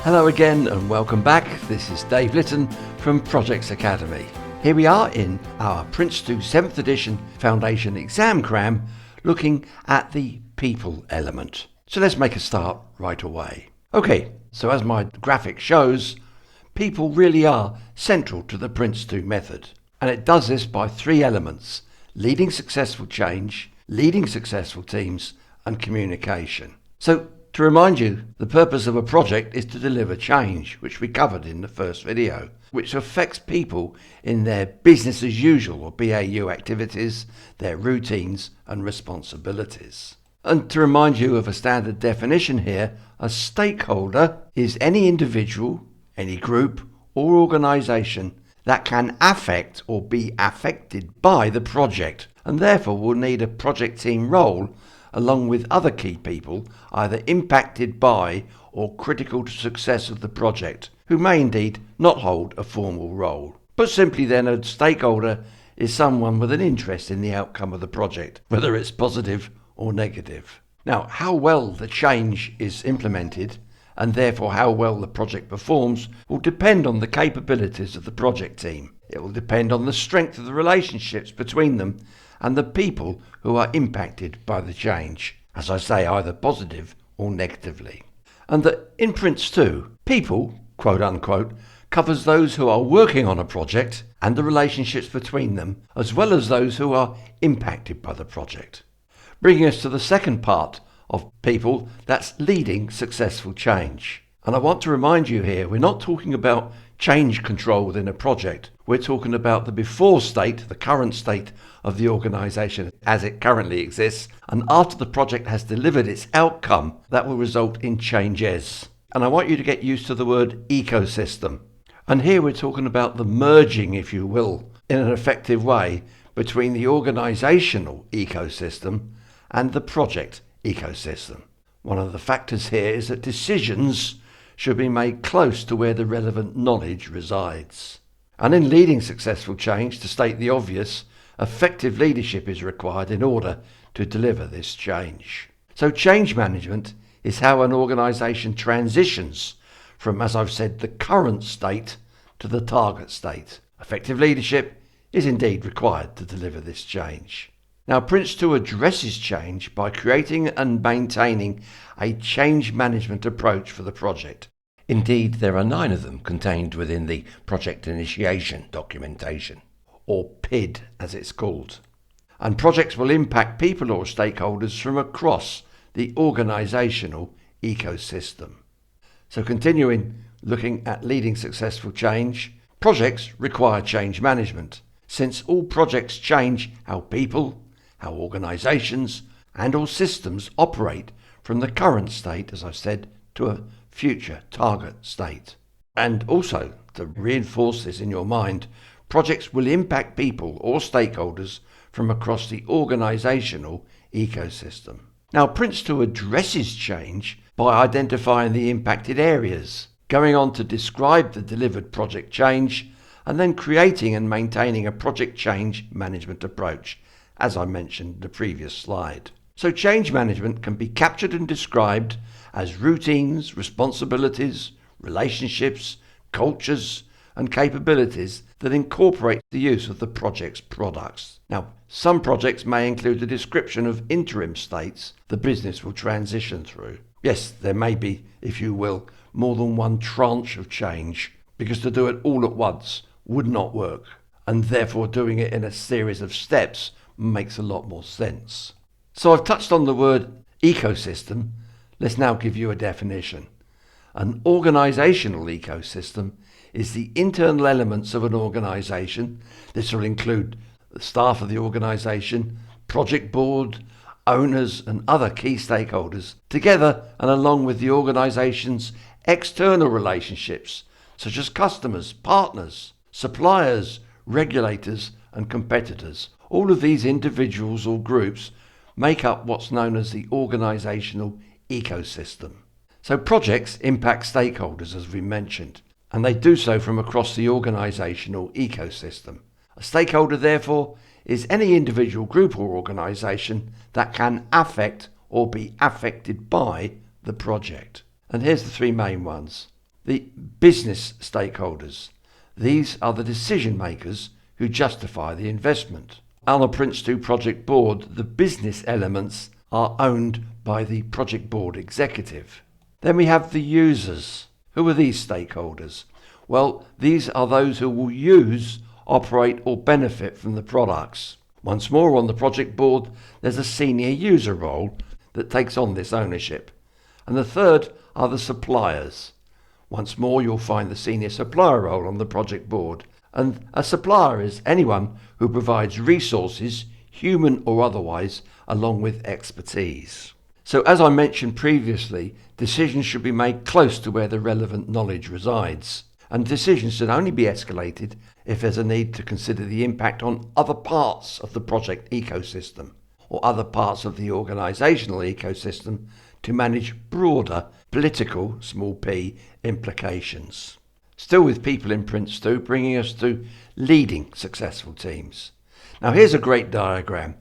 Hello again and welcome back. This is Dave Litton from Projex Academy. Here we are in our PRINCE2 7th edition Foundation Exam Cram, looking at the people element. So let's make a start right away. Okay, so as my graphic shows, people really are central to the PRINCE2 method. And it does this by three elements: leading successful change, leading successful teams, and communication. So to remind you, the purpose of a project is to deliver change, which we covered in the first video, which affects people in their business as usual or BAU activities, their routines and responsibilities. And to remind you of a standard definition here, a stakeholder is any individual, any group or organisation that can affect or be affected by the project and therefore will need a project team role along with other key people either impacted by or critical to success of the project, who may indeed not hold a formal role. Put simply then, a stakeholder is someone with an interest in the outcome of the project, whether it's positive or negative. Now, how well the change is implemented and therefore how well the project performs will depend on the capabilities of the project team. It will depend on the strength of the relationships between them and the people who are impacted by the change, as I say, either positive or negatively. And that in PRINCE2, people, quote unquote, covers those who are working on a project and the relationships between them, as well as those who are impacted by the project. Bringing us to the second part of people, that's leading successful change. And I want to remind you here, we're not talking about change control within a project. We're talking about the before state, the current state of the organisation as it currently exists, and after the project has delivered its outcome, that will result in changes. And I want you to get used to the word ecosystem. And here we're talking about the merging, if you will, in an effective way between the organisational ecosystem and the project ecosystem. One of the factors here is that decisions should be made close to where the relevant knowledge resides. And in leading successful change, to state the obvious, effective leadership is required in order to deliver this change. So change management is how an organisation transitions from, as I've said, the current state to the target state. Effective leadership is indeed required to deliver this change. Now, PRINCE2 addresses change by creating and maintaining a change management approach for the project. Indeed, there are 9 of them contained within the Project Initiation Documentation, or PID as it's called. And projects will impact people or stakeholders from across the organisational ecosystem. So continuing looking at leading successful change, projects require change management, since all projects change how people, how organisations and all systems operate from the current state, as I've said, to a future target state. And also, to reinforce this in your mind, projects will impact people or stakeholders from across the organisational ecosystem. Now, PRINCE2 addresses change by identifying the impacted areas, going on to describe the delivered project change, and then creating and maintaining a project change management approach, as I mentioned in the previous slide. So change management can be captured and described as routines, responsibilities, relationships, cultures, and capabilities that incorporate the use of the project's products. Now, some projects may include a description of interim states the business will transition through. Yes, there may be, if you will, more than one tranche of change, because to do it all at once would not work, and therefore doing it in a series of steps makes a lot more sense. So I've touched on the word ecosystem. Let's now give you a definition. An organisational ecosystem is the internal elements of an organisation. This will include the staff of the organisation, project board, owners and other key stakeholders, together and along with the organisation's external relationships, such as customers, partners, suppliers, regulators and competitors. All of these individuals or groups make up what's known as the organisational ecosystem. So projects impact stakeholders, as we mentioned, and they do so from across the organisational ecosystem. A stakeholder, therefore, is any individual group or organisation that can affect or be affected by the project. And here's the 3 main ones. the business stakeholders. These are the decision makers who justify the investment. On a PRINCE2 project board, the business elements are owned by the project board executive. Then we have the users. Who are these stakeholders? Well, these are those who will use, operate or benefit from the products. Once more, on the project board, there's a senior user role that takes on this ownership. And the third are the suppliers. Once more, you'll find the senior supplier role on the project board. And a supplier is anyone who provides resources, human or otherwise, along with expertise. So as I mentioned previously, decisions should be made close to where the relevant knowledge resides. And decisions should only be escalated if there's a need to consider the impact on other parts of the project ecosystem or other parts of the organisational ecosystem to manage broader political, small p, implications. Still with people in PRINCE2, bringing us to leading successful teams. Now here's a great diagram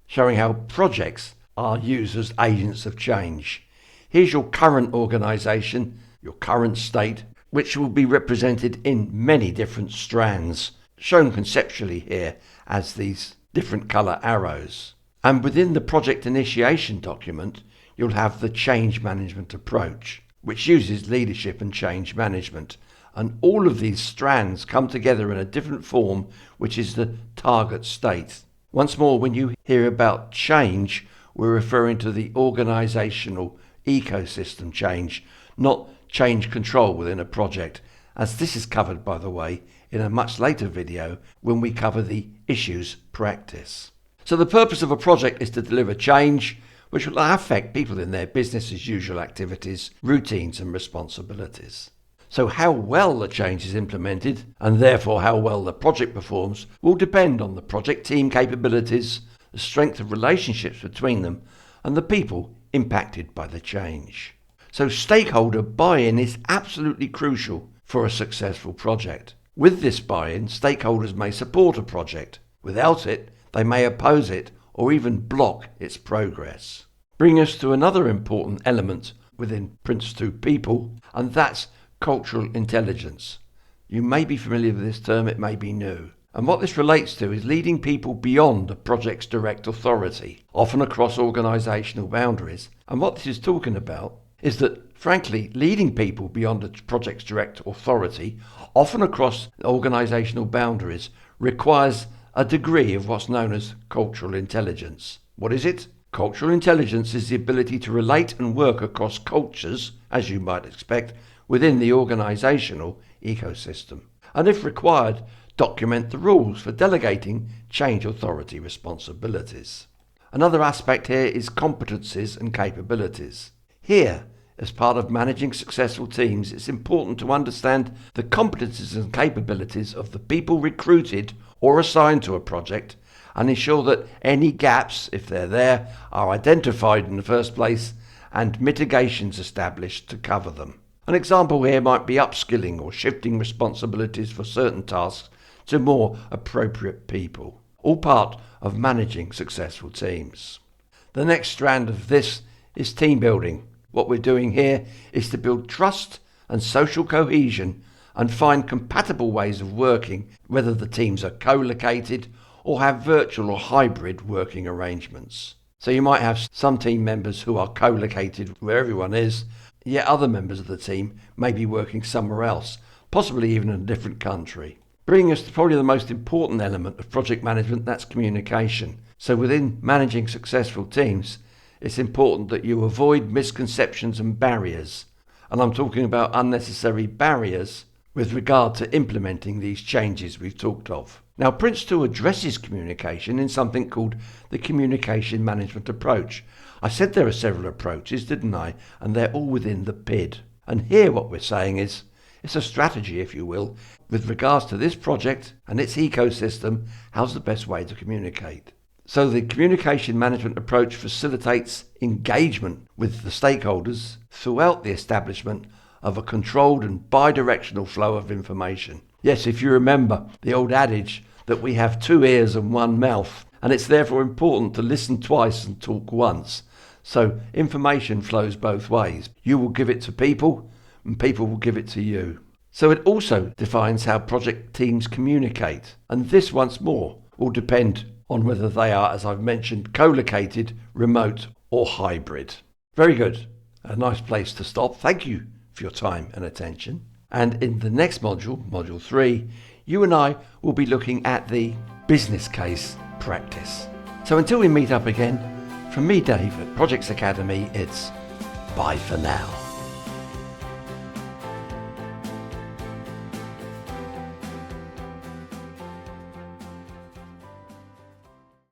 showing how projects are used as agents of change. Here's your current organisation, your current state, which will be represented in many different strands, shown conceptually here as these different colour arrows. And within the project initiation document, you'll have the change management approach, which uses leadership and change management. And all of these strands come together in a different form, which is the target state. Once more, when you hear about change, we're referring to the organisational ecosystem change, not change control within a project, as this is covered, by the way, in a much later video when we cover the issues practice. So the purpose of a project is to deliver change which will affect people in their business as usual activities, routines and responsibilities. So how well the change is implemented, and therefore how well the project performs, will depend on the project team capabilities, the strength of relationships between them, and the people impacted by the change. So stakeholder buy-in is absolutely crucial for a successful project. With this buy-in, stakeholders may support a project. Without it, they may oppose it or even block its progress. Bring us to another important element within PRINCE2 people, and that's cultural intelligence. You may be familiar with this term, it may be new. And what this relates to is leading people beyond a project's direct authority, often across organisational boundaries. And what this is talking about is that, frankly, leading people beyond a project's direct authority, often across organisational boundaries, requires a degree of what's known as cultural intelligence. What is it? Cultural intelligence is the ability to relate and work across cultures, as you might expect, within the organisational ecosystem. And if required, document the rules for delegating change authority responsibilities. Another aspect here is competencies and capabilities. Here, as part of managing successful teams, it's important to understand the competencies and capabilities of the people recruited or assigned to a project and ensure that any gaps, if they're there, are identified in the first place and mitigations established to cover them. An example here might be upskilling or shifting responsibilities for certain tasks to more appropriate people, all part of managing successful teams. The next strand of this is team building. What we're doing here is to build trust and social cohesion and find compatible ways of working, whether the teams are co-located or have virtual or hybrid working arrangements. So you might have some team members who are co-located where everyone is, yet other members of the team may be working somewhere else, possibly even in a different country. Bringing us to probably the most important element of project management, that's communication. So within managing successful teams, it's important that you avoid misconceptions and barriers. And I'm talking about unnecessary barriers with regard to implementing these changes we've talked of. Now, PRINCE2 addresses communication in something called the communication management approach. I said there are several approaches, didn't I? And they're all within the PID. And here what we're saying is, it's a strategy, if you will, with regards to this project and its ecosystem, how's the best way to communicate? So the communication management approach facilitates engagement with the stakeholders throughout the establishment of a controlled and bidirectional flow of information. Yes, if you remember the old adage that we have 2 ears and 1 mouth, and it's therefore important to listen twice and talk once. So information flows both ways. You will give it to people, and people will give it to you. So it also defines how project teams communicate, and this once more will depend on whether they are, as I've mentioned, co-located, remote or hybrid. Very good. A nice place to stop. Thank you for your time and attention. And in the next module, Module 3, you and I will be looking at the business case practice. So until we meet up again, from me, Dave, at Projex Academy, it's bye for now.